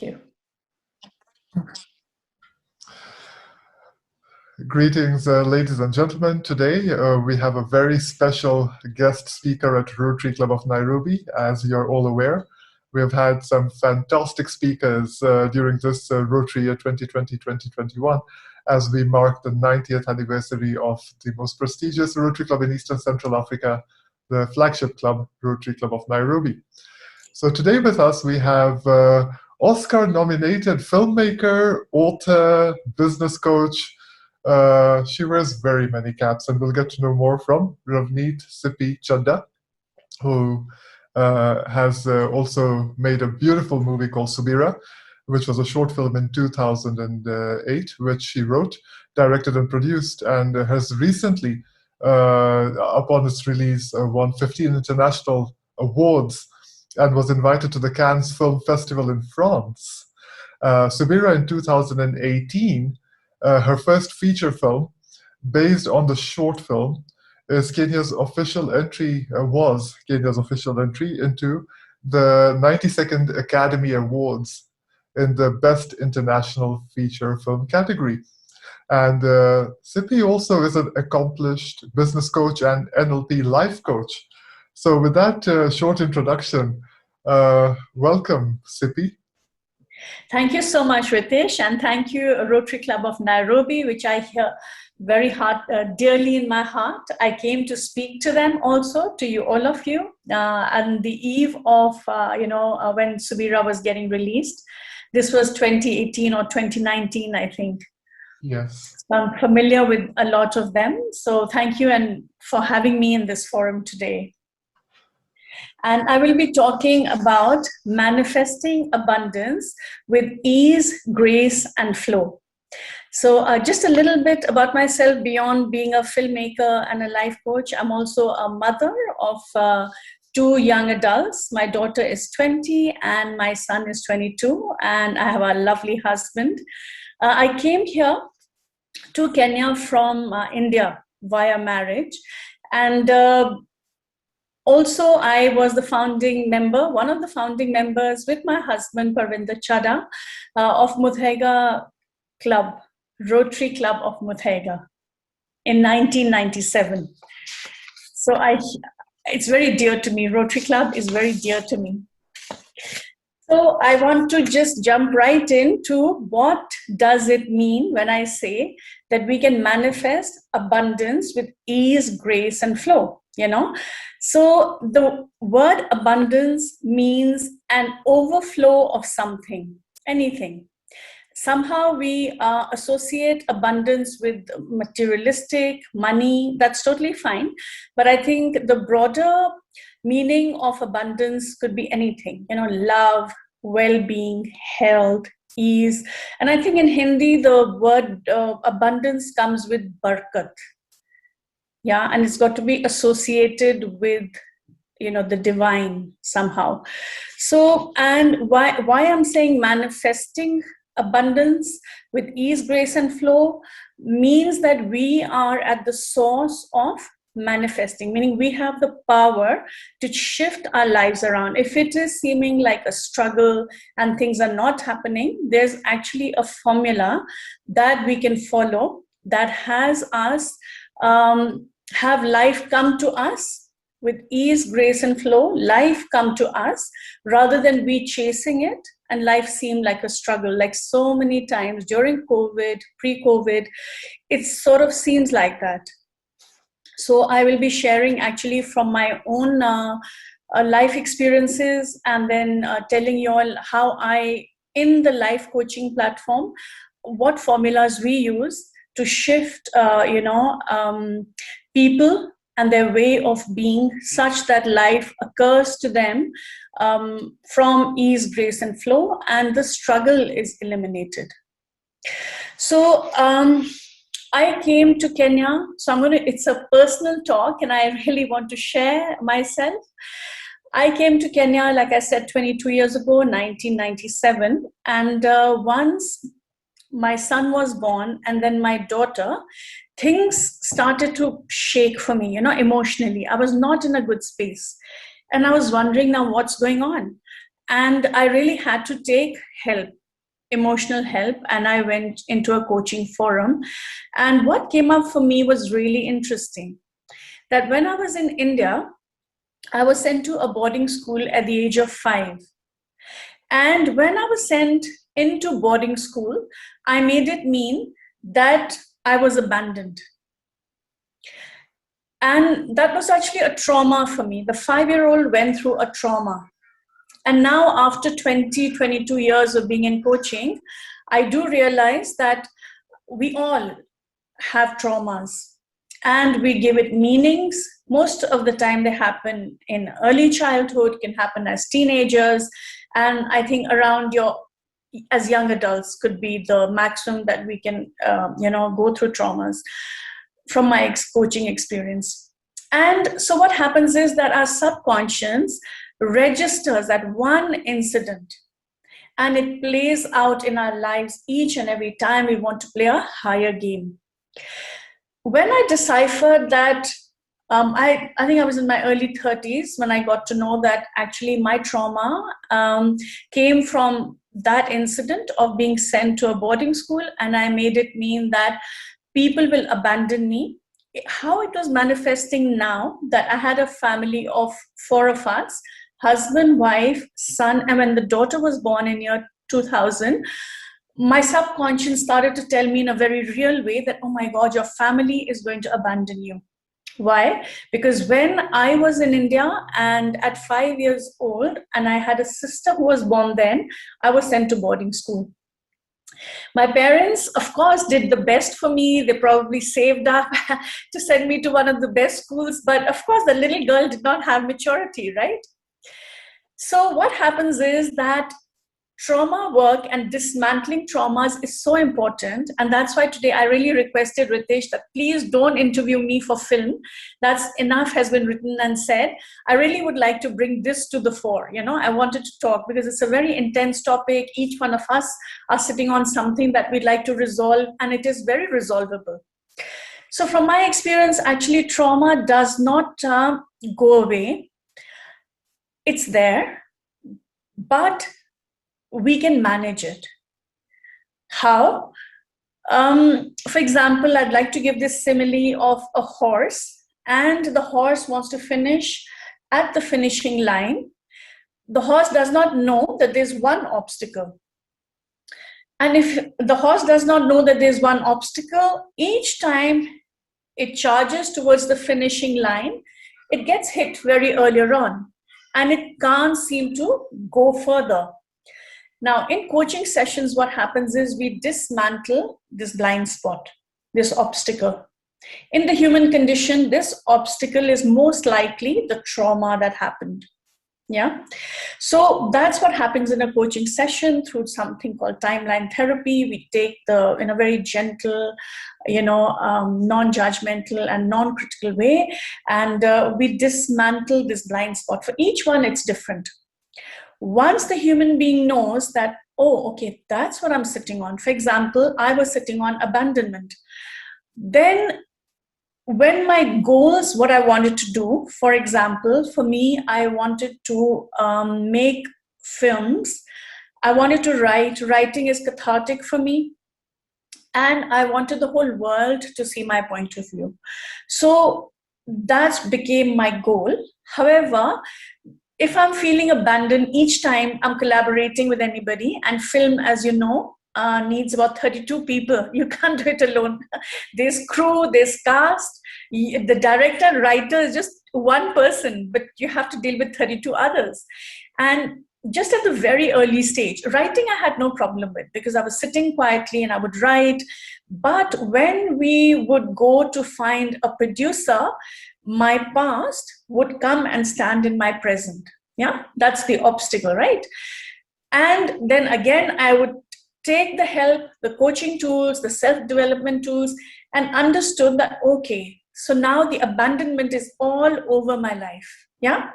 you. Greetings, ladies and gentlemen. Today we have a very special guest speaker at Rotary Club of Nairobi. As you're all aware, we have had some fantastic speakers during this Rotary year 2020-2021 as we mark the 90th anniversary of the most prestigious Rotary Club in Eastern Central Africa, the flagship club, Rotary Club of Nairobi. So today with us we have Oscar-nominated filmmaker, author, business coach. She wears very many caps, and we'll get to know more from Ravneet Sippy Chadha, who has also made a beautiful movie called Subira, which was a short film in 2008, which she wrote, directed and produced, and has recently, upon its release, won 15 international awards and was invited to the Cannes Film Festival in France. Subira in 2018, her first feature film, based on the short film, was Kenya's official entry into the 92nd Academy Awards in the Best International Feature Film category. And Sippy also is an accomplished business coach and NLP life coach. So with that short introduction, welcome, Sippy. Thank you so much, Ritesh, and thank you, Rotary Club of Nairobi, which I hear very dearly in my heart. I came to speak to them also, to you, all of you, on the eve of, when Subira was getting released. This was 2018 or 2019, I think. Yes. I'm familiar with a lot of them. So thank you and for having me in this forum today. And I will be talking about manifesting abundance with ease, grace, and flow. So just a little bit about myself beyond being a filmmaker and a life coach. I'm also a mother of 2 young adults. My daughter is 20 and my son is 22, and I have a lovely husband. I came here to Kenya from India via marriage, and also, I was the one of the founding members with my husband, Chadha, of Muthaiga Club, Rotary Club of Muthaiga in 1997. So it's very dear to me. Rotary Club is very dear to me. So I want to just jump right into what does it mean when I say that we can manifest abundance with ease, grace, and flow, So the word abundance means an overflow of something, anything. Somehow we associate abundance with materialistic, money. That's totally fine. But I think the broader meaning of abundance could be anything, love, well-being, health, ease. And I think in Hindi, the word abundance comes with barakat. Yeah, and it's got to be associated with, the divine somehow. So, and why I'm saying manifesting abundance with ease, grace, and flow means that we are at the source of manifesting, meaning we have the power to shift our lives around. If it is seeming like a struggle and things are not happening, there's actually a formula that we can follow that has us have life come to us with ease, grace, and flow. Life come to us rather than we chasing it, and life seemed like a struggle. Like so many times during COVID, pre-COVID, it sort of seems like that. So I will be sharing actually from my own life experiences, and then telling you all how in the life coaching platform, what formulas we use to shift, people and their way of being such that life occurs to them from ease, grace, and flow, and the struggle is eliminated. So I came to Kenya, so it's a personal talk, and I really want to share myself. I came to Kenya, like I said, 22 years ago, 1997, and once my son was born, and then my daughter, things started to shake for me, emotionally. I was not in a good space. And I was wondering now what's going on. and I really had to take help, emotional help, and I went into a coaching forum. And what came up for me was really interesting, that when I was in India, I was sent to a boarding school at the age of 5. And when I was sent into boarding school, I made it mean that I was abandoned. And that was actually a trauma for me. The 5-year-old went through a trauma. And now, after 20, 22 years of being in coaching, I do realize that we all have traumas and we give it meanings. Most of the time, they happen in early childhood, can happen as teenagers. And I think around as young adults could be the maximum that we can, go through traumas from my coaching experience. And so what happens is that our subconscious registers that one incident, and it plays out in our lives each and every time we want to play a higher game. When I deciphered that, I think I was in my early 30s when I got to know that actually my trauma came from that incident of being sent to a boarding school, and I made it mean that people will abandon me. How it was manifesting now, that I had a family of 4 of us, husband, wife, son, and when the daughter was born in year 2000, my subconscious started to tell me in a very real way that, oh my God, your family is going to abandon you. Why? Because when I was in India and at 5 years old, and I had a sister who was born then, I was sent to boarding school. My parents, of course, did the best for me. They probably saved up to send me to one of the best schools. But of course, the little girl did not have maturity, right? So what happens is that trauma work and dismantling traumas is so important. And that's why today I really requested Ritesh that please don't interview me for film. That's enough has been written and said. I really would like to bring this to the fore. I wanted to talk because it's a very intense topic. Each one of us are sitting on something that we'd like to resolve, and it is very resolvable. So from my experience, actually trauma does not go away. It's there, but we can manage it. How? For example, I'd like to give this simile of a horse, and the horse wants to finish at the finishing line. The horse does not know that there's one obstacle. And if the horse does not know that there's one obstacle, each time it charges towards the finishing line, it gets hit very earlier on, and it can't seem to go further. Now, in coaching sessions, what happens is we dismantle this blind spot, this obstacle. In the human condition, this obstacle is most likely the trauma that happened. Yeah. So that's what happens in a coaching session through something called timeline therapy. We take in a very gentle, non-judgmental and non-critical way, and we dismantle this blind spot. For each one, it's different. Once the human being knows that, oh, okay, that's what I'm sitting on. For example, I was sitting on abandonment. Then when my goals, what I wanted to do, for example, for me, I wanted to make films. I wanted to write. Writing is cathartic for me. And I wanted the whole world to see my point of view. So that became my goal. However, if I'm feeling abandoned each time I'm collaborating with anybody, and film, as you know, needs about 32 people. You can't do it alone. There's crew, there's cast. The director, writer is just one person, but you have to deal with 32 others. And just at the very early stage, writing I had no problem with because I was sitting quietly and I would write. But when we would go to find a producer, my past would come and stand in my present. Yeah, that's the obstacle, right? And then again, I would take the help, the coaching tools, the self-development tools, and understood that, okay, so now the abandonment is all over my life. Yeah.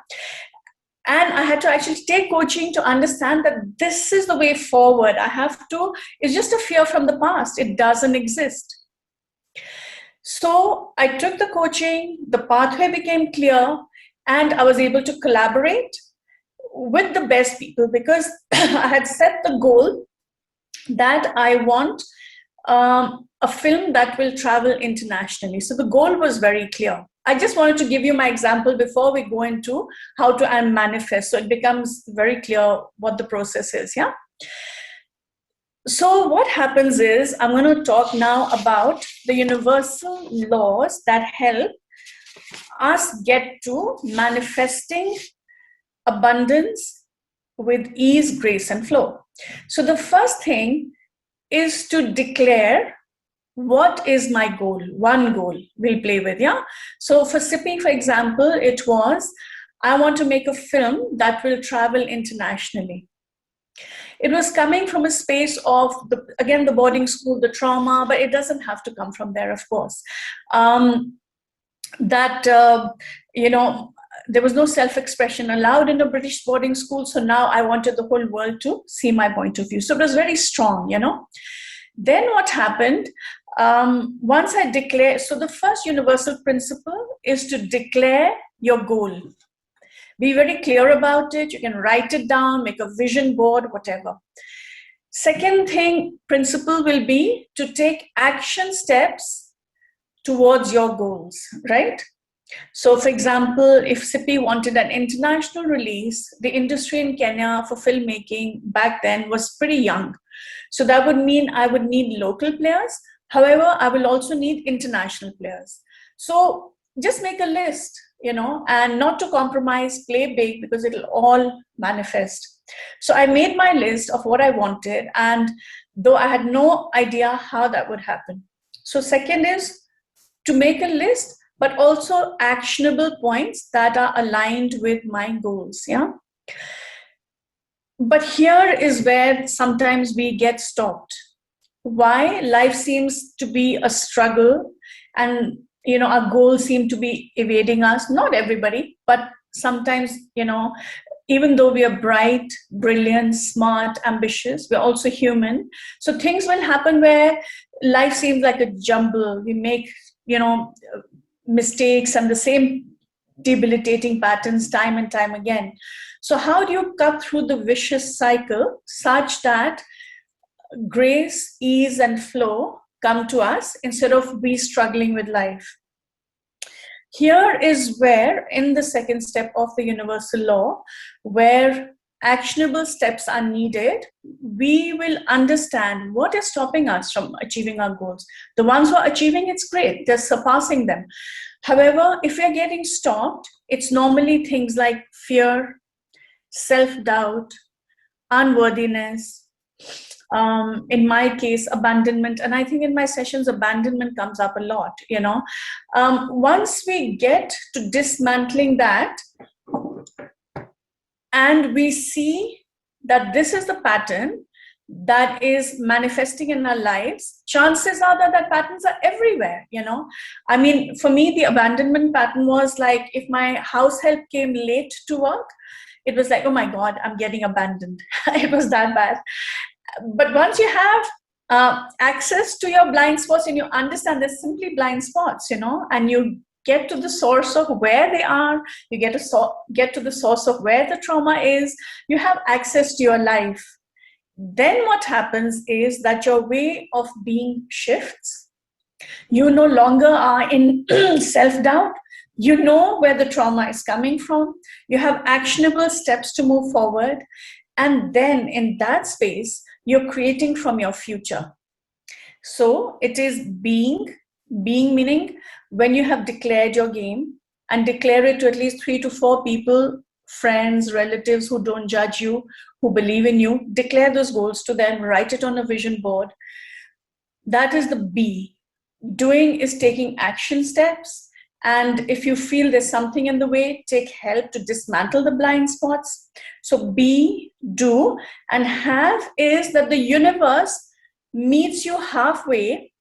And I had to actually take coaching to understand that this is the way forward. It's just a fear from the past. It doesn't exist. So I took the coaching, the pathway became clear, and I was able to collaborate with the best people, because I had set the goal that I want a film that will travel internationally. So the goal was very clear. I just wanted to give you my example before we go into how to manifest, so it becomes very clear what the process is. Yeah. So what happens is, I'm going to talk now about the universal laws that help us get to manifesting abundance with ease, grace, and flow. So the first thing is to declare what is my goal. One goal we'll play with. Yeah. So for Sippy, for example, it was, I want to make a film that will travel internationally. It was coming from a space of, the boarding school, the trauma, but it doesn't have to come from there, of course. There was no self-expression allowed in a British boarding school. So now I wanted the whole world to see my point of view. So it was very strong, Then what happened, once I declare, so the first universal principle is to declare your goal. Be very clear about it. You can write it down, make a vision board, whatever. Second principle will be to take action steps towards your goals, right? So for example, if Sippy wanted an international release, the industry in Kenya for filmmaking back then was pretty young. So that would mean I would need local players. However, I will also need international players. So just make a list, and not to compromise, play big, because it'll all manifest. So I made my list of what I wanted, and though I had no idea how that would happen. So second is to make a list, but also actionable points that are aligned with my goals. Yeah. But here is where sometimes we get stopped. Why? Life seems to be a struggle, and our goals seem to be evading us. Not everybody, but sometimes, even though we are bright, brilliant, smart, ambitious, we're also human. So things will happen where life seems like a jumble. We make, mistakes and the same debilitating patterns time and time again. So how do you cut through the vicious cycle such that grace, ease, and flow come to us instead of we struggling with life? Here is where, in the second step of the universal law, where actionable steps are needed, we will understand what is stopping us from achieving our goals. The ones who are achieving, it's great, they're surpassing them. However, if we're getting stopped, it's normally things like fear, self-doubt, unworthiness, in my case, abandonment. And I think in my sessions, abandonment comes up a lot, Once we get to dismantling that, and we see that this is the pattern that is manifesting in our lives, chances are that patterns are everywhere, I mean, for me, the abandonment pattern was like, if my house help came late to work, it was like, oh my God, I'm getting abandoned. It was that bad. But once you have access to your blind spots and you understand there's simply blind spots, and you get to the source of where they are, you get to the source of where the trauma is, you have access to your life. Then what happens is that your way of being shifts. You no longer are in self-doubt. You know where the trauma is coming from. You have actionable steps to move forward. And then in that space, you're creating from your future. So it is being meaning when you have declared your game, and declare it to at least 3 to 4 people, friends, relatives who don't judge you, who believe in you, declare those goals to them, write it on a vision board. That is the B. Doing is taking action steps. And if you feel there's something in the way, take help to dismantle the blind spots. So be, do, and have is that the universe meets you halfway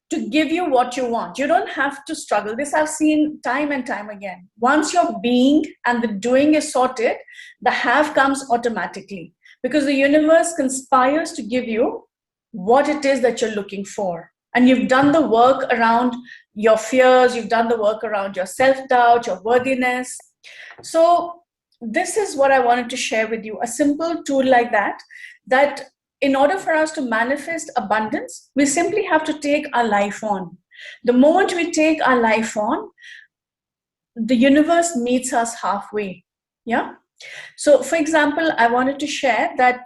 to give you what you want. You don't have to struggle. This I've seen time and time again. Once your being and the doing is sorted, the have comes automatically, because the universe conspires to give you what it is that you're looking for. And you've done the work around your fears, you've done the work around your self-doubt, your worthiness. So this is what I wanted to share with you, a simple tool like that, that in order for us to manifest abundance, we simply have to take our life on. The moment we take our life on, the universe meets us halfway. Yeah. So, for example, I wanted to share that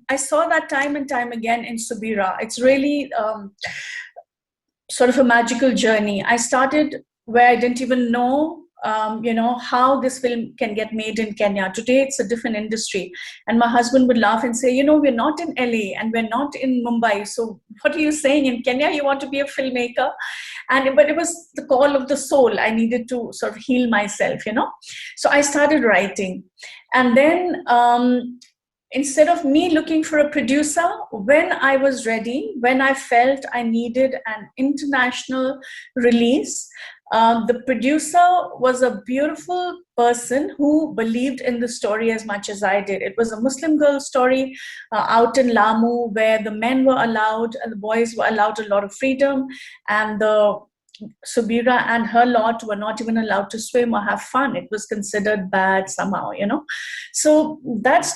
I saw that time and time again in Subira. It's really sort of a magical journey. I started where I didn't even know, how this film can get made in Kenya. Today, it's a different industry. And my husband would laugh and say, we're not in LA and we're not in Mumbai. So what are you saying? In Kenya, you want to be a filmmaker? But it was the call of the soul. I needed to sort of heal myself. So I started writing. And then instead of me looking for a producer, when I was ready, when I felt I needed an international release, the producer was a beautiful person who believed in the story as much as I did. It was a Muslim girl story out in Lamu, where the men were allowed and the boys were allowed a lot of freedom, and the Subira and her lot were not even allowed to swim or have fun. It was considered bad somehow. So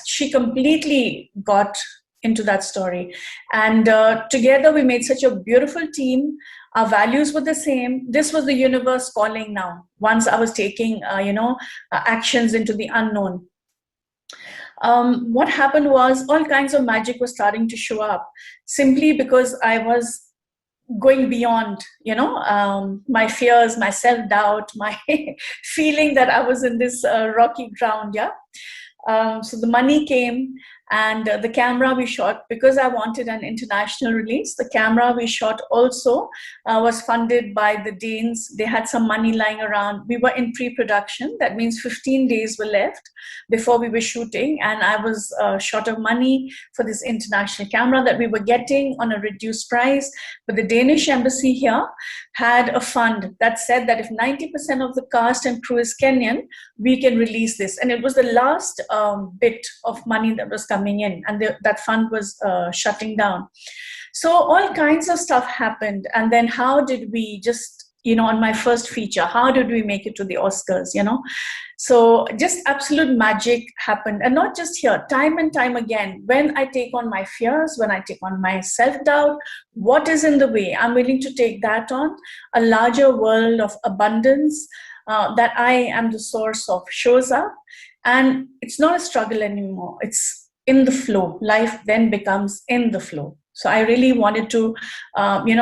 she completely got into that story. And together we made such a beautiful team. Our values were the same. This was the universe calling now. Once I was taking, actions into the unknown. What happened was all kinds of magic was starting to show up simply because I was going beyond, my fears, my self-doubt, my feeling that I was in this rocky ground. Yeah. So the money came, and the camera we shot, because I wanted an international release. The camera we shot also was funded by the Danes. They had some money lying around. We were in pre-production. That means 15 days were left before we were shooting. And I was short of money for this international camera that we were getting on a reduced price. But the Danish embassy here had a fund that said that if 90% of the cast and crew is Kenyan, we can release this. And it was the last bit of money that was coming in, and that fund was shutting down. So all kinds of stuff happened. And then how did we just, on my first feature, how did we make it to the Oscars, So just absolute magic happened. And not just here, time and time again, when I take on my fears, when I take on my self-doubt, what is in the way, I'm willing to take that on. A larger world of abundance that I am the source of shows up. And it's not a struggle anymore. It's in the flow. Life then becomes in the flow. So I really wanted to,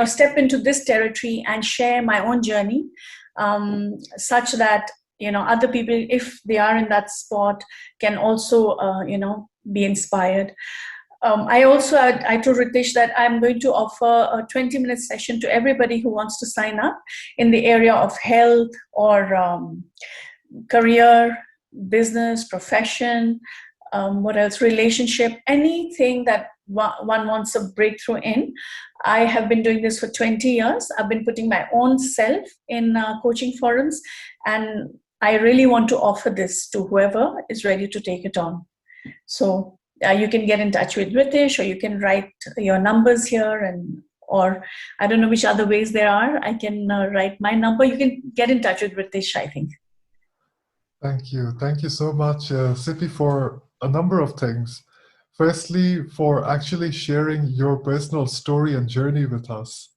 step into this territory and share my own journey, such that, other people, if they are in that spot, can also, be inspired. I told Ritesh that I'm going to offer a 20-minute session to everybody who wants to sign up in the area of health or career, business, profession, what else, relationship, anything that one wants a breakthrough in. I have been doing this for 20 years. I've been putting my own self in coaching forums, and I really want to offer this to whoever is ready to take it on. So you can get in touch with Ritesh, or you can write your numbers here, or I don't know which other ways there are. I can write my number. You can get in touch with Ritesh, I think. Thank you. Thank you so much, Sippy, for a number of things. Firstly, for actually sharing your personal story and journey with us.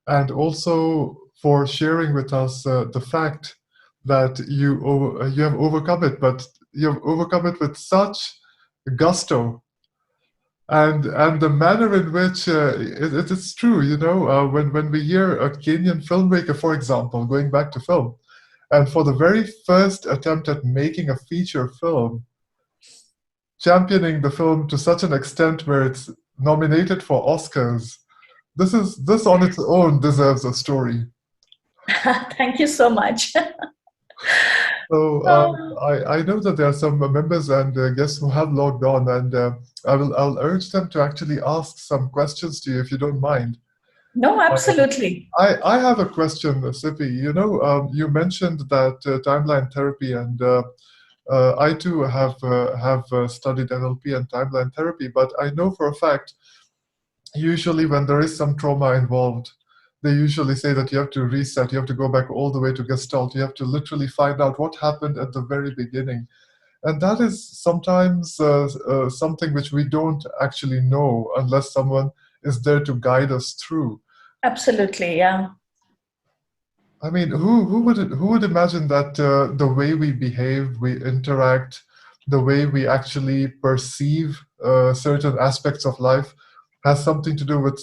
And also for sharing with us the fact that you have overcome it, but you have overcome it with such gusto. And the manner in which it's true, when we hear a Kenyan filmmaker, for example, going back to film, and for the very first attempt at making a feature film, championing the film to such an extent where it's nominated for Oscars, this on its own deserves a story. Thank you so much. So I know that there are some members and guests who have logged on, and I'll urge them to actually ask some questions to you if you don't mind. No, absolutely. I have a question, Sippy. You mentioned that timeline therapy, and I too have studied NLP and timeline therapy, but I know for a fact, usually when there is some trauma involved, they usually say that you have to reset, you have to go back all the way to Gestalt, you have to literally find out what happened at the very beginning. And that is sometimes something which we don't actually know unless someone is there to guide us through. Absolutely, yeah. I mean, who would imagine that the way we behave, we interact, the way we actually perceive certain aspects of life has something to do with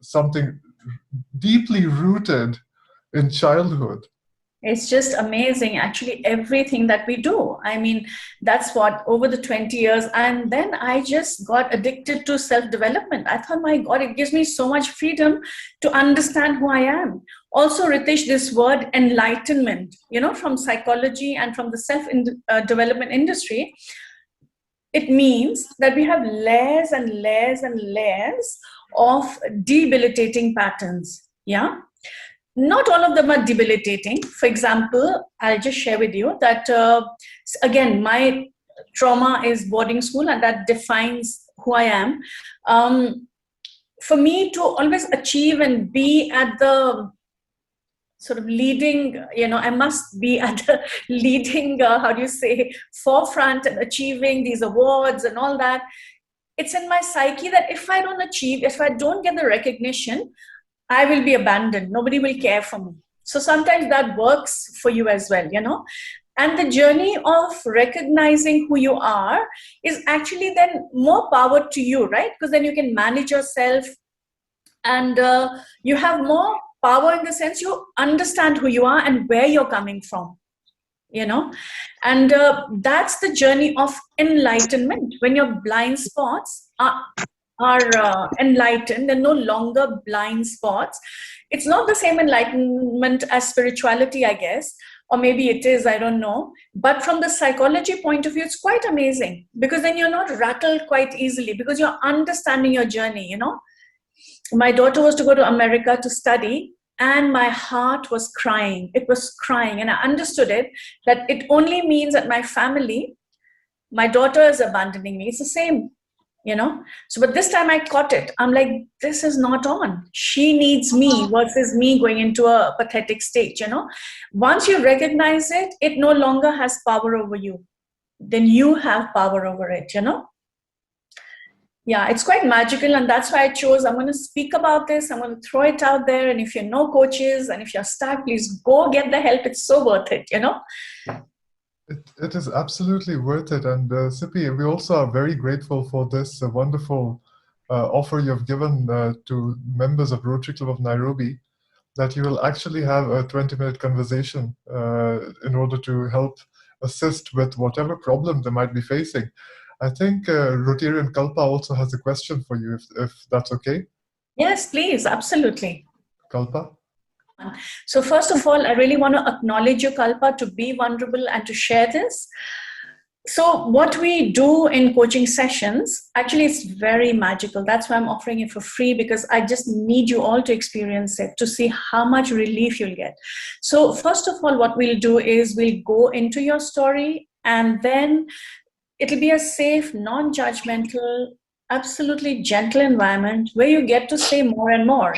something deeply rooted in childhood. It's just amazing, actually, everything that we do. I mean, that's what, over the 20 years. And then I just got addicted to self development. I thought, my God, it gives me so much freedom to understand who I am. Also, Ritesh, this word enlightenment, from psychology and from the self development industry, it means that we have layers and layers and layers of debilitating patterns. Yeah. Not all of them are debilitating. For example, I'll just share with you that, again, my trauma is boarding school, and that defines who I am. For me to always achieve and be at the sort of leading, I must be at the leading, how do you say, forefront and achieving these awards and all that. It's in my psyche that if I don't achieve, if I don't get the recognition, I will be abandoned. Nobody will care for me. So sometimes that works for you as well, And the journey of recognizing who you are is actually then more power to you, right? Because then you can manage yourself, and you have more power in the sense you understand who you are and where you're coming from, and that's the journey of enlightenment. When your blind spots are enlightened, they're no longer blind spots. It's not the same enlightenment as spirituality, I guess, or maybe it is, I don't know. But from the psychology point of view, it's quite amazing, because then you're not rattled quite easily, because you're understanding your journey. My daughter was to go to America to study, and my heart was crying. It was crying. And I understood it, that it only means that my family, my daughter is abandoning me. It's the same, So, but this time I caught it. I'm like, this is not on. She needs me versus me going into a pathetic state, Once you recognize it, it no longer has power over you. Then you have power over it, Yeah, it's quite magical, and that's why I chose. I'm going to speak about this. I'm going to throw it out there. And if you know coaches and if you're stuck, please go get the help. It's so worth it, It is absolutely worth it. And Sippy, we also are very grateful for this wonderful offer you've given to members of Rotary Club of Nairobi, that you will actually have a 20-minute conversation in order to help assist with whatever problem they might be facing. I think Rotarian Kalpa also has a question for you, if that's okay. Yes, please. Absolutely. Kalpa? So first of all, I really want to acknowledge you, Kalpa, to be vulnerable and to share this. So what we do in coaching sessions, actually, it's very magical. That's why I'm offering it for free, because I just need you all to experience it, to see how much relief you'll get. So first of all, what we'll do is we'll go into your story, and then it'll be a safe, non-judgmental, absolutely gentle environment where you get to say more and more,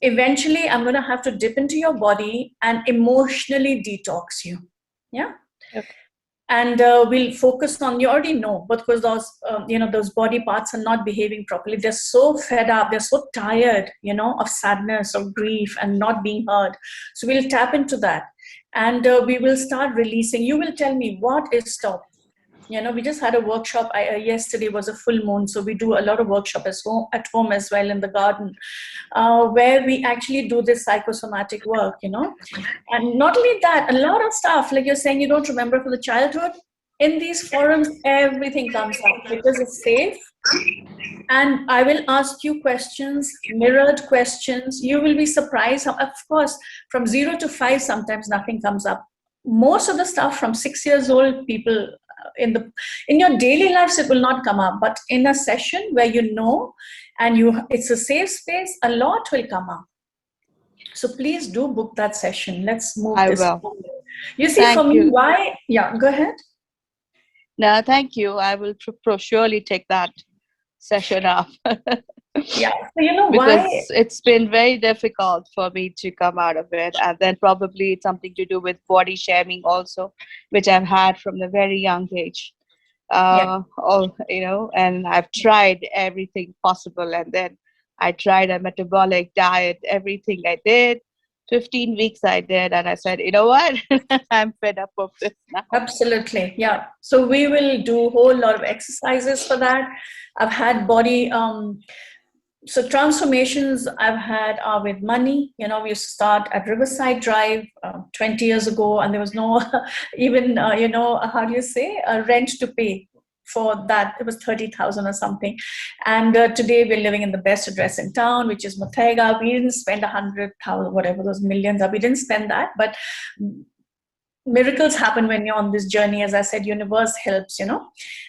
Eventually, I'm going to have to dip into your body and emotionally detox you. Yeah. Okay. And we'll focus on, you already know, because those body parts are not behaving properly. They're so fed up, they're so tired, of sadness or grief and not being heard. So we'll tap into that, and we will start releasing. You will tell me what is stopped. We just had a workshop. Yesterday was a full moon, so we do a lot of workshop at home as well, in the garden, where we actually do this psychosomatic work, And not only that, a lot of stuff, like you're saying, you don't remember from the childhood. In these forums, everything comes up because it's safe. And I will ask you questions, mirrored questions. You will be surprised how, of course, from 0 to 5, sometimes nothing comes up. Most of the stuff from 6 years old, people in your daily lives, it will not come up, but in a session where and it's a safe space, a lot will come up. So please do book that session. Let's move this forward. You see, for me, why? Yeah, go ahead. No, thank you. I will surely take that session up. Yeah. So you know Because why? it's been very difficult for me to come out of it. And then probably it's something to do with body shaming also, which I've had from the very young age. Yeah. And I've tried everything possible. And then I tried a metabolic diet, everything I did. 15 weeks I did, and I said, you know what? I'm fed up of this now. Absolutely. Yeah. So we will do a whole lot of exercises for that. I've had body so transformations I've had are with money. You know, we used to start at Riverside Drive 20 years ago, and there was no even, how do you say, rent to pay for that. It was 30,000 or something. And today we're living in the best address in town, which is Muthaiga. We didn't spend 100,000, whatever those millions are. We didn't spend that, but miracles happen when you're on this journey. As I said, universe helps,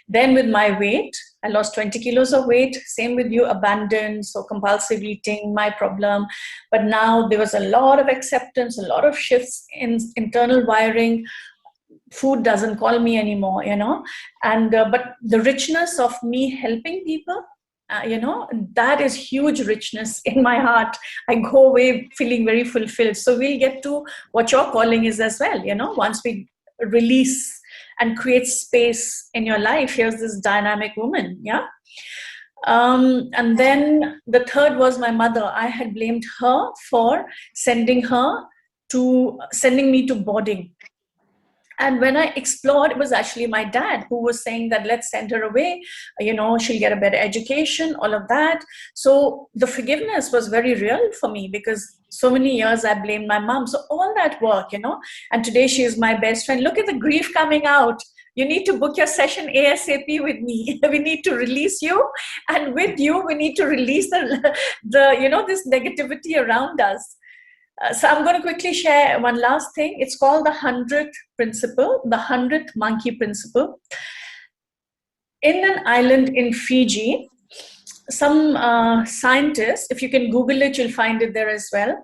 Then with my weight, I lost 20 kilos of weight. Same with you, abundance or compulsive eating, my problem. But now there was a lot of acceptance, a lot of shifts in internal wiring. Food doesn't call me anymore, And but the richness of me helping people, that is huge richness in my heart. I go away feeling very fulfilled. So we'll get to what your calling is as well, once we release and create space in your life. Here's this dynamic woman, yeah. And then the third was my mother. I had blamed her for sending me to boarding. And when I explored, it was actually my dad who was saying that let's send her away, she'll get a better education, all of that. So the forgiveness was very real for me because so many years I blamed my mom. So all that work, and today she is my best friend. Look at the grief coming out. You need to book your session ASAP with me. We need to release you. And with you, we need to release the this negativity around us. So I'm going to quickly share one last thing. It's called the 100th principle, the 100th monkey principle. In an island in Fiji, some scientists, if you can Google it, you'll find it there as well.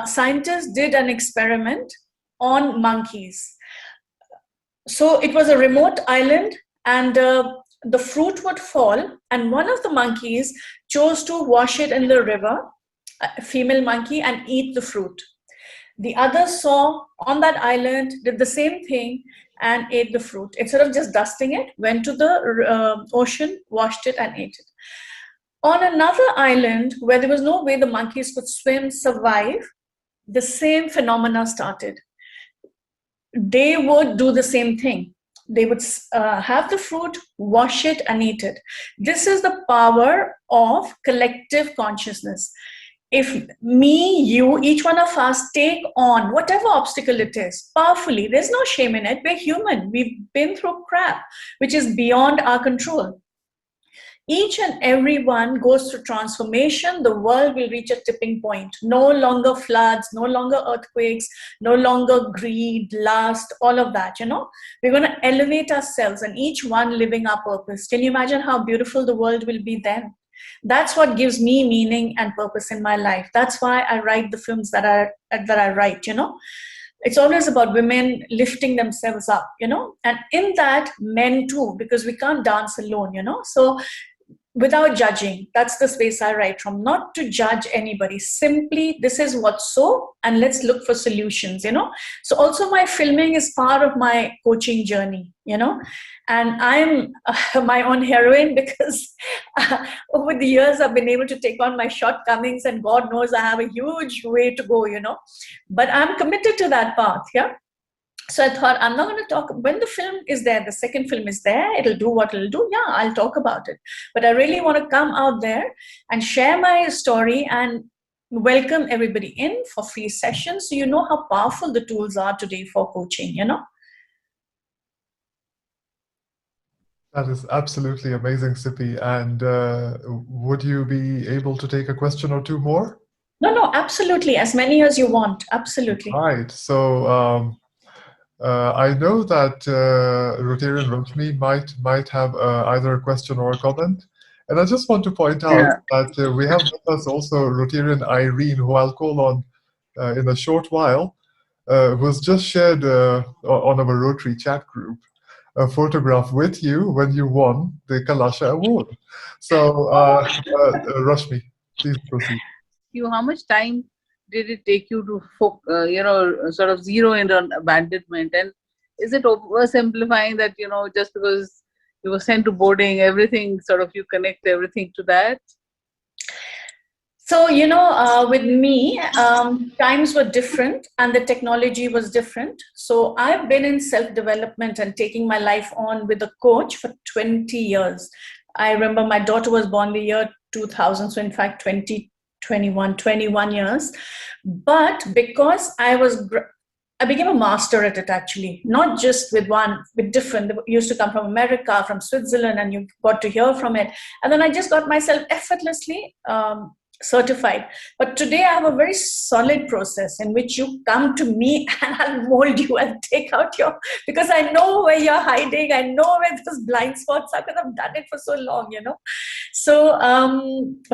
Scientists did an experiment on monkeys. So it was a remote island, and the fruit would fall, and one of the monkeys chose to wash it in the river, a female monkey, and eat the fruit. The other saw on that island, did the same thing and ate the fruit. Instead of just dusting it, went to the ocean, washed it and ate it. On another island where there was no way the monkeys could swim, survive, the same phenomena started. They would do the same thing. They would have the fruit, wash it and eat it. This is the power of collective consciousness. If me, you, each one of us take on whatever obstacle it is, powerfully, there's no shame in it. We're human. We've been through crap, which is beyond our control. Each and every one goes through transformation. The world will reach a tipping point. No longer floods, no longer earthquakes, no longer greed, lust, all of that, We're going to elevate ourselves and each one living our purpose. Can you imagine how beautiful the world will be then? That's what gives me meaning and purpose in my life. That's why I write the films that I write, It's always about women lifting themselves up, And in that, men too, because we can't dance alone, So without judging, that's the space I write from. Not to judge anybody. Simply, this is what's so, and let's look for solutions, So also my filming is part of my coaching journey, And I'm my own heroine because over the years I've been able to take on my shortcomings, and God knows I have a huge way to go, But I'm committed to that path, yeah. So I thought, I'm not going to talk, when the film is there, the second film is there, it'll do what it'll do, yeah, I'll talk about it. But I really want to come out there and share my story and welcome everybody in for free sessions, so you know how powerful the tools are today for coaching, That is absolutely amazing, Sippy. And would you be able to take a question or two more? No, absolutely. As many as you want. Absolutely. Right. So I know that Rotarian Rajmi might have either a question or a comment. And I just want to point out that we have with us also Rotarian Irene, who I'll call on in a short while, who has just shared on our Rotary chat group a photograph with you when you won the Kalasha Award. So, Rashmi, please proceed. How much time did it take you to sort of zero in on abandonment? And is it oversimplifying that, just because you were sent to boarding, everything sort of, you connect everything to that? So, with me, times were different and the technology was different. So I've been in self-development and taking my life on with a coach for 20 years. I remember my daughter was born the year 2000, so in fact, 21 years. But because I became a master at it, actually, not just with different. They used to come from America, from Switzerland, and you got to hear from it. And then I just got myself effortlessly certified. But today I have a very solid process in which you come to me and I'll mold you and take out because I know where you're hiding. I know where those blind spots are because I've done it for so long, So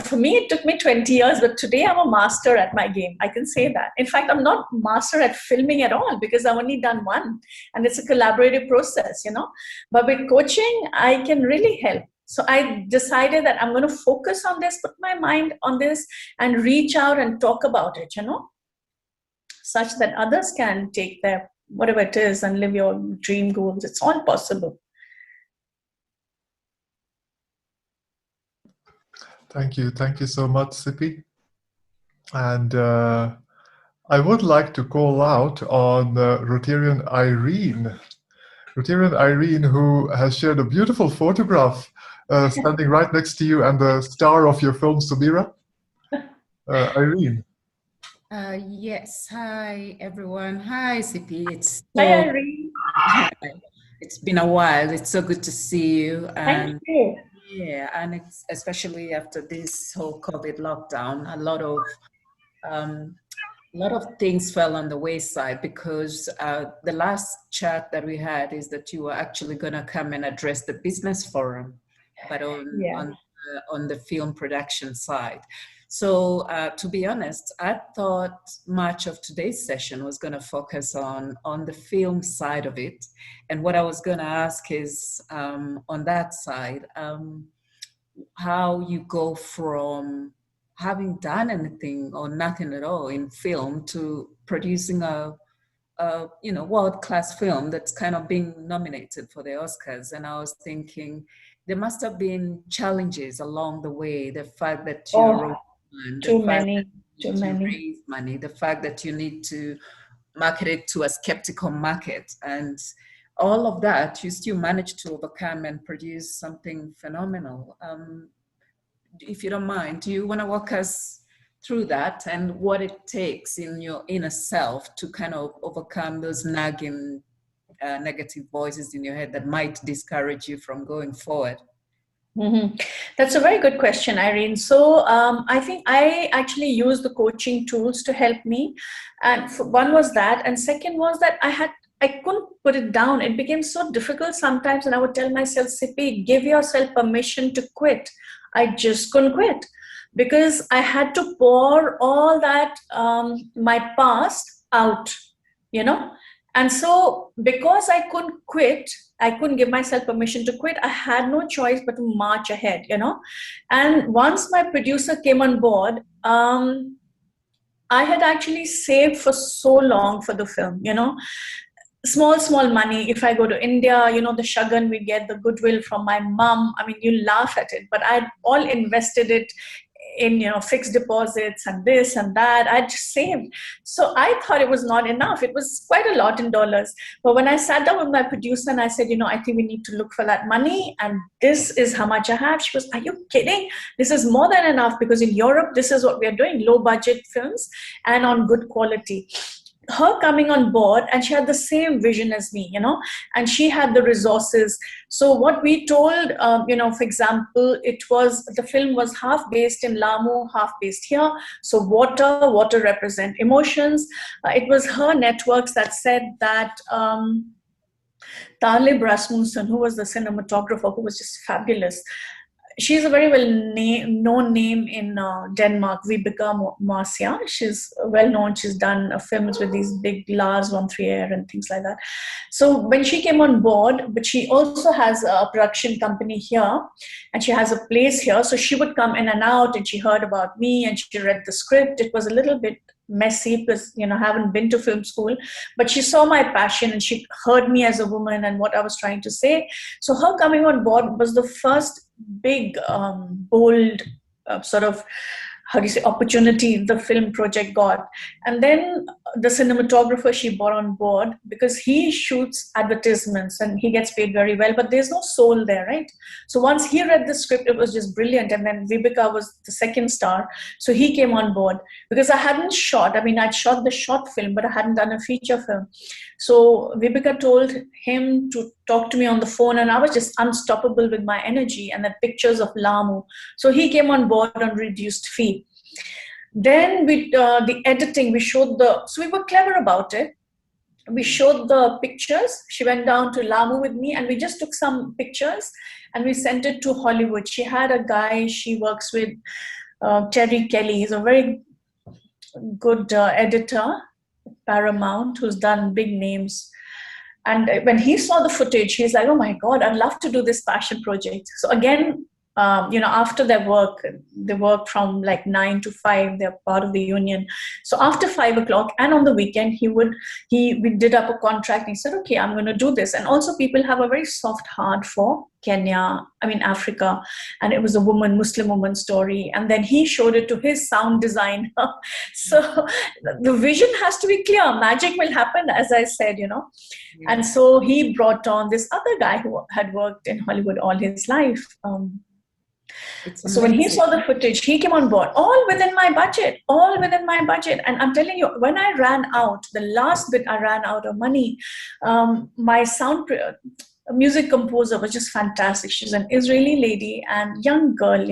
for me, it took me 20 years, but today I'm a master at my game. I can say that. In fact, I'm not master at filming at all because I've only done one and it's a collaborative process, But with coaching, I can really help. So I decided that I'm going to focus on this, put my mind on this and reach out and talk about it, such that others can take their whatever it is and live your dream goals. It's all possible. Thank you. Thank you so much, Sippy. And I would like to call out on Rotarian Irene. Rotarian Irene, who has shared a beautiful photograph standing right next to you and the star of your film, Subira. Irene. Yes. Hi, everyone. Hi, Sippy. Hi, Irene. It's been a while. It's so good to see you. Thank you. Yeah, and it's especially after this whole COVID lockdown, a lot of things fell on the wayside because the last chat that we had is that you were actually going to come and address the business forum, but on the film production side. So to be honest, I thought much of today's session was going to focus on the film side of it. And what I was going to ask is on that side, how you go from having done anything or nothing at all in film to producing a world-class film that's kind of being nominated for the Oscars. And I was thinking there must have been challenges along the way. The fact that you too many. Raise money, the fact that you need to market it to a skeptical market, and all of that, you still manage to overcome and produce something phenomenal. If you don't mind, do you want to walk us through that and what it takes in your inner self to kind of overcome those nagging negative voices in your head that might discourage you from going forward? Mm-hmm. That's a very good question, Irene. So I think I actually use the coaching tools to help me. And one was that. And second was that I couldn't put it down. It became so difficult sometimes. And I would tell myself, Sippy, give yourself permission to quit. I just couldn't quit because I had to pour all that, my past out, And so because I couldn't quit, I couldn't give myself permission to quit. I had no choice but to march ahead, And once my producer came on board, I had actually saved for so long for the film, small money. If I go to India, the shagan we get, the goodwill from my mom, I mean, you laugh at it, but I'd all invested it in, fixed deposits and this and that. I just saved. So I thought it was not enough. It was quite a lot in dollars. But when I sat down with my producer and I said, I think we need to look for that money. And this is how much I have. She was, are you kidding? This is more than enough because in Europe, this is what we are doing, low budget films and on good quality. Her coming on board, and she had the same vision as me, and she had the resources. So what we told, for example, the film was half based in Lamu, half based here. So water represent emotions. It was her networks that said that Talib Rasmussen, who was the cinematographer, who was just fabulous, she's a very known name in Denmark, Vibeke Marcia. She's well known. She's done films with these big Lars von Trier and things like that. So when she came on board, but she also has a production company here, and she has a place here. So she would come in and out, and she heard about me, and she read the script. It was a little bit messy because, I haven't been to film school, but she saw my passion and she heard me as a woman and what I was trying to say. So her coming on board was the first big, bold sort of, how do you say, opportunity the film project got. And then the cinematographer she brought on board, because he shoots advertisements and he gets paid very well, but there's no soul there, right? So once he read the script, it was just brilliant. And then Vibeke was the second star. So he came on board because I hadn't shot. I mean, I'd shot the short film, but I hadn't done a feature film. So Vibeke told him to talk to me on the phone, and I was just unstoppable with my energy and the pictures of Lamu. So he came on board on reduced fee. Then with the editing, so we were clever about it. We showed the pictures. She went down to Lamu with me, and we just took some pictures and we sent it to Hollywood. She had a guy she works with, Terry Kelly. He's a very good editor, Paramount, who's done big names. And when he saw the footage, he's like, oh my God, I'd love to do this passion project. So again, after their work, they work from like 9 to 5, they're part of the union. So after 5 o'clock and on the weekend, we did up a contract and he said, okay, I'm going to do this. And also people have a very soft heart for Africa. And it was a Muslim woman story. And then he showed it to his sound designer. So the vision has to be clear. Magic will happen, as I said, Yeah. And so he brought on this other guy who had worked in Hollywood all his life. So when he saw the footage, he came on board, all within my budget. And I'm telling you, when I ran out, the last bit I ran out of money, my music composer was just fantastic. She's an Israeli lady and young girl,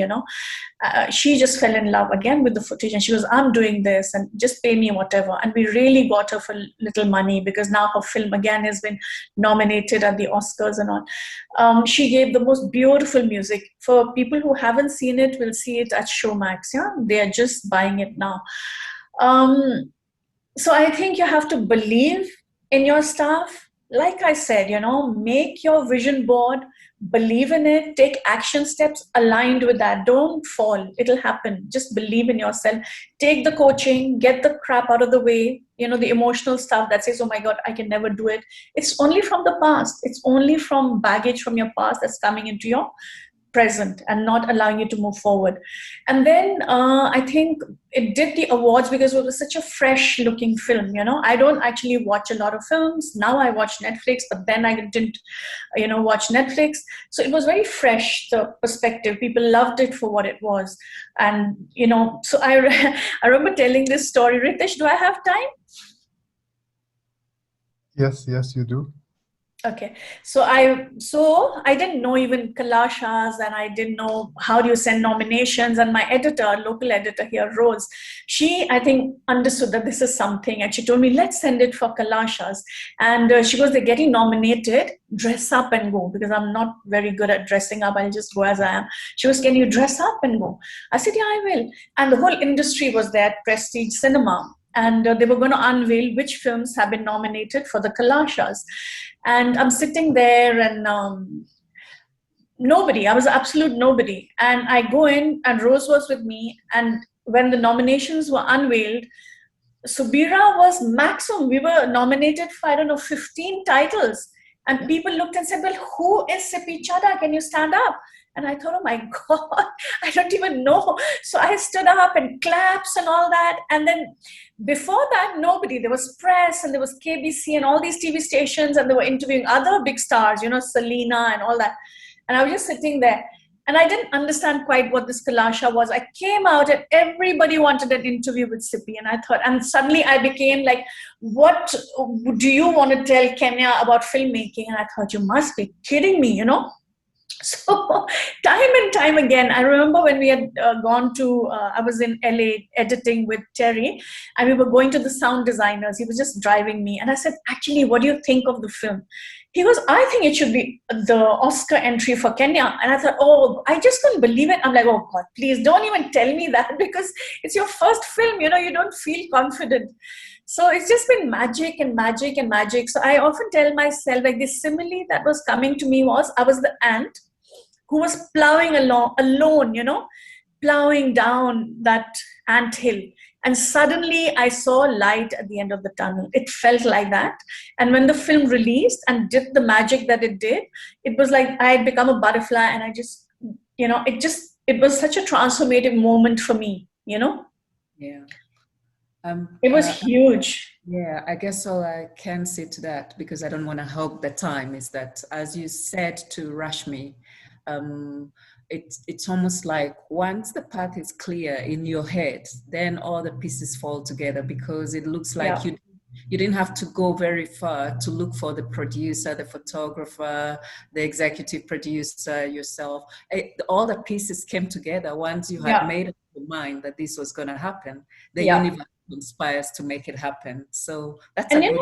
she just fell in love again with the footage, and she was, I'm doing this and just pay me whatever. And we really got her for little money, because now her film again has been nominated at the Oscars and all. She gave the most beautiful music. For people who haven't seen it, will see it at Showmax. They are just buying it now. So I think you have to believe in your staff. Like I said, make your vision board, believe in it, take action steps aligned with that. Don't fall. It'll happen. Just believe in yourself. Take the coaching, get the crap out of the way. The emotional stuff that says, oh my God, I can never do it. It's only from the past. It's only from baggage from your past that's coming into your present and not allowing you to move forward. And then I think it did the awards because it was such a fresh looking film. I don't actually watch a lot of films. Now I watch Netflix, but then I didn't watch Netflix. So it was very fresh, the perspective. People loved it for what it was. And so I remember telling this story. Ritesh, do I have time? Yes, you do. Okay, so I didn't know even Kalashas, and I didn't know how do you send nominations. And my editor, local editor here, Rose, she, I think, understood that this is something, and she told me, let's send it for Kalashas. And she goes, they're getting nominated, dress up and go, because I'm not very good at dressing up. I'll just go as I am. She goes, can you dress up and go? I said, yeah, I will. And the whole industry was there at Prestige Cinema. And they were going to unveil which films have been nominated for the Kalashas. And I'm sitting there and nobody, I was absolute nobody. And I go in and Rose was with me. And when the nominations were unveiled, Subira was maximum. We were nominated for, 15 titles. And people looked and said, well, who is Sippy Chadha? Can you stand up? And I thought, oh my God, I don't even know. So I stood up and claps and all that. And then before that, nobody. There was press and there was KBC and all these TV stations, and they were interviewing other big stars, Selena and all that. And I was just sitting there. And I didn't understand quite what this Kalasha was. I came out and everybody wanted an interview with Sippy. And I thought, and suddenly I became like, what do you want to tell Kenya about filmmaking? And I thought, you must be kidding me, So time and time again, I remember when we had gone to, I was in LA editing with Terry, and we were going to the sound designers. He was just driving me. And I said, actually, what do you think of the film? He goes, I think it should be the Oscar entry for Kenya. And I thought, oh, I just couldn't believe it. I'm like, oh God, please don't even tell me that, because it's your first film, you don't feel confident. So it's just been magic and magic and magic. So I often tell myself, like, this simile that was coming to me was, I was the ant who was plowing alone, plowing down that ant hill. And suddenly I saw light at the end of the tunnel. It felt like that. And when the film released and did the magic that it did, it was like I had become a butterfly, and I just, it was such a transformative moment for me, Yeah. It was huge. Yeah, I guess all I can say to that, because I don't want to hog the time, is that, as you said to Rashmi, it's almost like once the path is clear in your head, then all the pieces fall together, because it looks like you didn't have to go very far to look for the producer, the photographer, the executive producer, yourself. All the pieces came together once you had made up your mind that this was going to happen. The universe conspires to make it happen. So that's a good.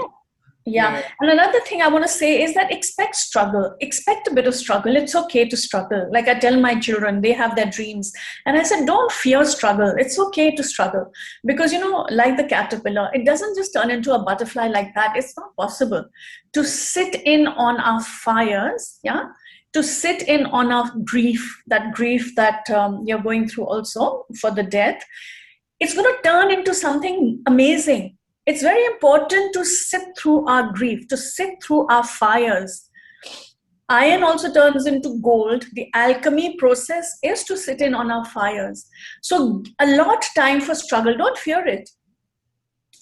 Yeah. And another thing I want to say is that expect struggle. Expect a bit of struggle. It's okay to struggle. Like I tell my children, they have their dreams. And I said, don't fear struggle. It's okay to struggle. Because, like the caterpillar, it doesn't just turn into a butterfly like that. It's not possible. To sit in on our fires, to sit in on our grief that you're going through also for the death, it's going to turn into something amazing. It's very important to sit through our grief, to sit through our fires. Iron also turns into gold. The alchemy process is to sit in on our fires. So allot time for struggle. Don't fear it.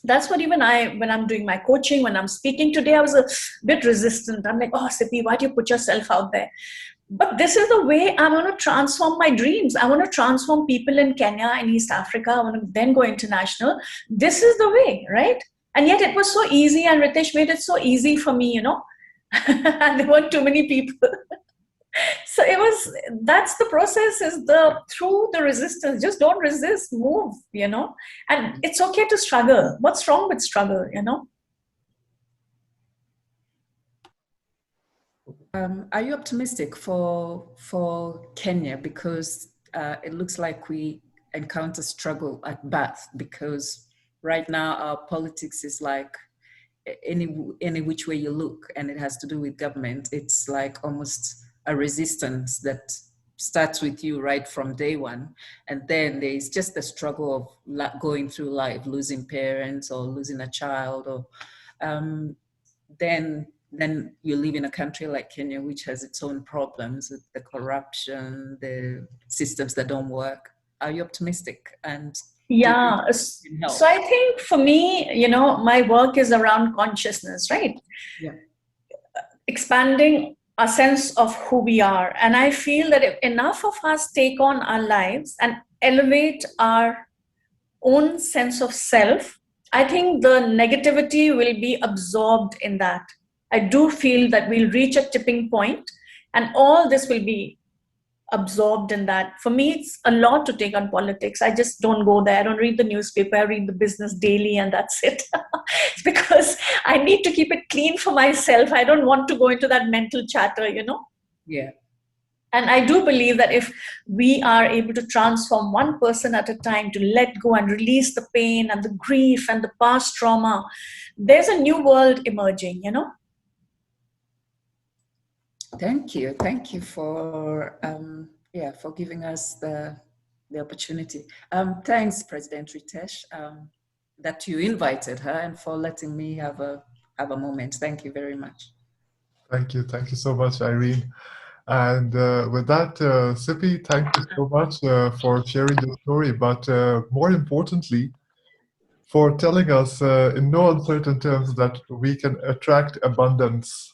That's what even when I'm doing my coaching, when I'm speaking today, I was a bit resistant. I'm like, oh, Sippy, why do you put yourself out there? But this is the way I want to transform my dreams. I want to transform people in Kenya and East Africa. I want to then go international. This is the way, right? And yet it was so easy, and Ritesh made it so easy for me, and there weren't too many people. So that's the process, is through the resistance. Just don't resist, move, and it's okay to struggle. What's wrong with struggle, Are you optimistic for Kenya? Because it looks like we encounter struggle at birth, because right now our politics is like any which way you look, and it has to do with government. It's like almost a resistance that starts with you right from day one. And then there's just the struggle of going through life, losing parents or losing a child, or then you live in a country like Kenya, which has its own problems with the corruption, the systems that don't work. Are you optimistic? And so I think for me, my work is around consciousness, right? Expanding a sense of who we are. And I feel that if enough of us take on our lives and elevate our own sense of self, I think the negativity will be absorbed in that. I do feel that we'll reach a tipping point, and all this will be absorbed in that. For me, it's a lot to take on politics. I just don't go there. I don't read the newspaper. I read the Business Daily, and that's it. It's because I need to keep it clean for myself. I don't want to go into that mental chatter, Yeah. And I do believe that if we are able to transform one person at a time, to let go and release the pain and the grief and the past trauma, there's a new world emerging, Thank you for for giving us the opportunity. Thanks, President Ritesh, that you invited her, and for letting me have a moment. Thank you very much. Thank you so much, Irene. And with that, Sippy, thank you so much for sharing your story, but more importantly, for telling us in no uncertain terms that we can attract abundance.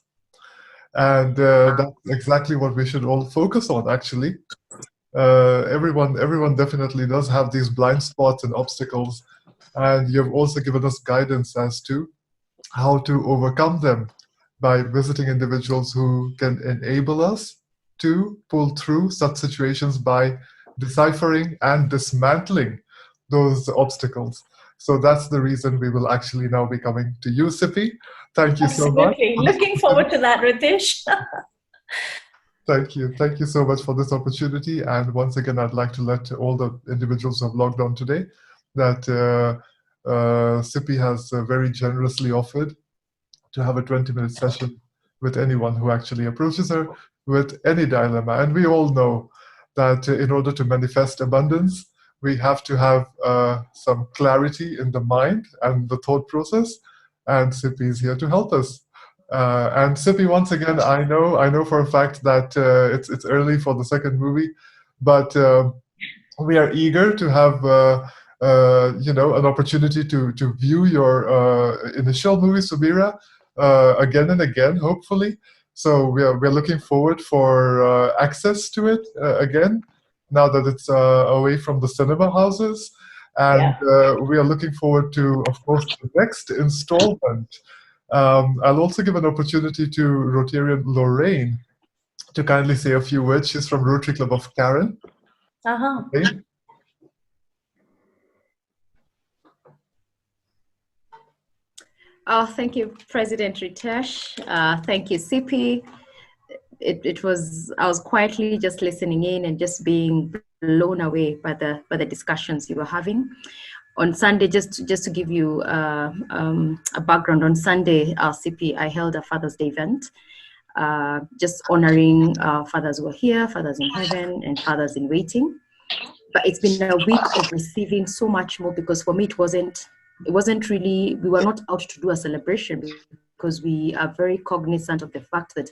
And that's exactly what we should all focus on, actually. Everyone definitely does have these blind spots and obstacles, and you've also given us guidance as to how to overcome them by visiting individuals who can enable us to pull through such situations by deciphering and dismantling those obstacles. So that's the reason we will actually now be coming to you, Sippy. Thank you so much. Absolutely. Looking forward to that, Ritesh. Thank you. Thank you so much for this opportunity. And once again, I'd like to let all the individuals who have logged on today that Sippy has very generously offered to have a 20-minute session with anyone who actually approaches her with any dilemma. And we all know that in order to manifest abundance, we have to have some clarity in the mind and the thought process. And Sippy is here to help us. And Sippy, once again, I know for a fact that it's early for the second movie, but we are eager to have an opportunity to view your initial movie, Subira, again and again, hopefully. So we're looking forward for access to it again, now that it's away from the cinema houses. And we are looking forward to, of course, the next installment. I'll also give an opportunity to Rotarian Lorraine to kindly say a few words. She's from Rotary Club of Karen. Okay. Oh, thank you, President Ritesh. Thank you, Sippy. I was quietly just listening in and just being blown away by the discussions you were having. On Sunday, just to give you a background, on Sunday, Sippy, I held a Father's Day event, just honoring fathers who are here, fathers in heaven, and fathers in waiting. But it's been a week of receiving so much more, because for me it wasn't really, we were not out to do a celebration, because we are very cognizant of the fact that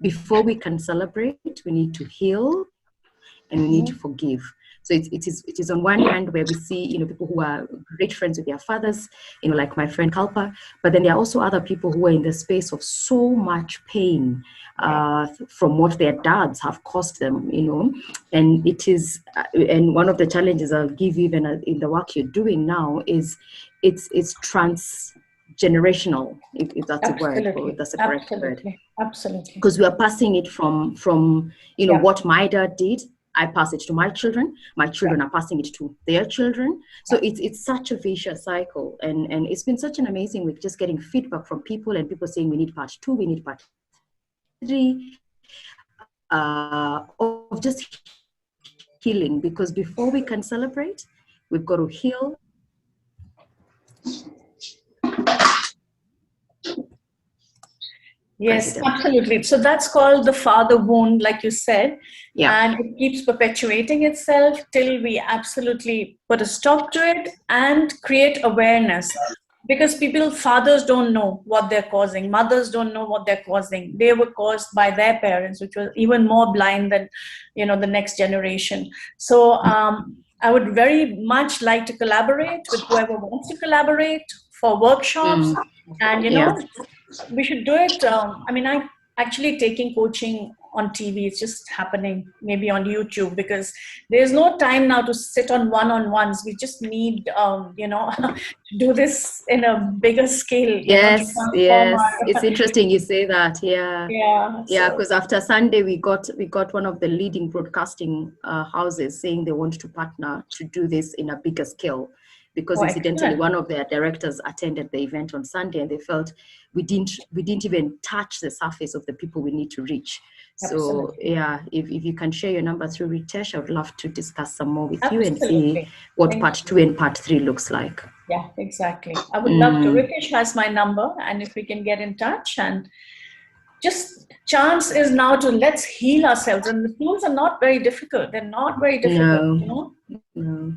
before we can celebrate, we need to heal and we need to forgive. So it is on one hand where we see, people who are great friends with their fathers, like my friend Kalpa, but then there are also other people who are in the space of so much pain from what their dads have caused them, and it is, and one of the challenges I'll give even in the work you're doing now is it's transgenerational, if that's a word, or if that's a correct word. Absolutely. Because we are passing it from what my dad did. I pass it to my children are passing it to their children. So it's such a vicious cycle. And it's been such an amazing week, just getting feedback from people, and people saying we need part 2, we need part 3, of just healing, because before we can celebrate, we've got to heal. Yes, absolutely. So that's called the father wound, like you said. Yeah. And it keeps perpetuating itself till we absolutely put a stop to it and create awareness. Because fathers don't know what they're causing. Mothers don't know what they're causing. They were caused by their parents, which was even more blind than, the next generation. So I would very much like to collaborate with whoever wants to collaborate for workshops. And, we should do it. I'm actually taking coaching on TV. It's just happening maybe on YouTube, because there's no time now to sit on one-on-ones. We just need, to do this in a bigger scale. Yes. It's interesting you say that. Yeah. Yeah. Because after Sunday, we got one of the leading broadcasting houses saying they want to partner to do this in a bigger scale. Because incidentally, one of their directors attended the event on Sunday, and they felt we didn't even touch the surface of the people we need to reach. Absolutely. So if you can share your number through Ritesh, I would love to discuss some more with you and see what part 2 and part 3 looks like. Yeah, exactly. I would love to. Ritesh has my number, and if we can get in touch, and just chance is now to let's heal ourselves. And the tools are not very difficult. They're not very difficult. No.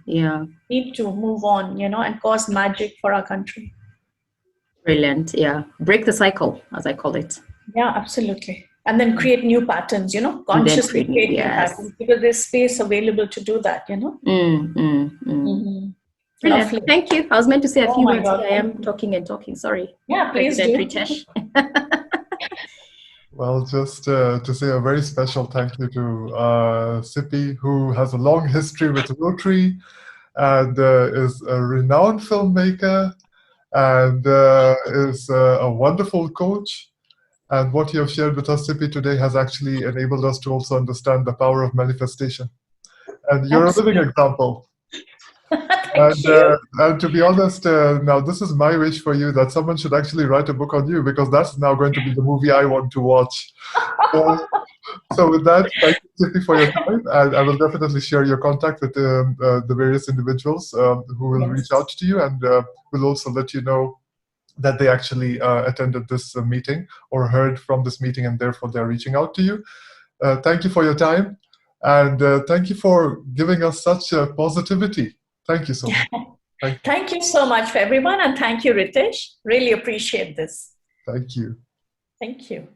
Yeah. Need to move on, and cause magic for our country. Brilliant. Yeah. Break the cycle, as I call it. Yeah, absolutely. And then create new patterns, consciously create new patterns, because there's space available to do that, Brilliant. Thank you. I was meant to say a few words. I am talking and talking. Sorry. Yeah, please do. Ritesh. Well, just to say a very special thank you to Sippy, who has a long history with Rotary and is a renowned filmmaker and is a wonderful coach. And what you have shared with us, Sippy, today has actually enabled us to also understand the power of manifestation. And you're a living example. Thank you. And to be honest, now this is my wish for you, that someone should actually write a book on you, because that's now going to be the movie I want to watch. So with that, thank you, Sippy, for your time. And I will definitely share your contact with the various individuals who will reach out to you, and will also let you know that they actually attended this meeting or heard from this meeting, and therefore they're reaching out to you. Thank you for your time, and thank you for giving us such positivity. Thank you so much. Thank you so much for everyone, and thank you, Ritesh. Really appreciate this. Thank you. Thank you.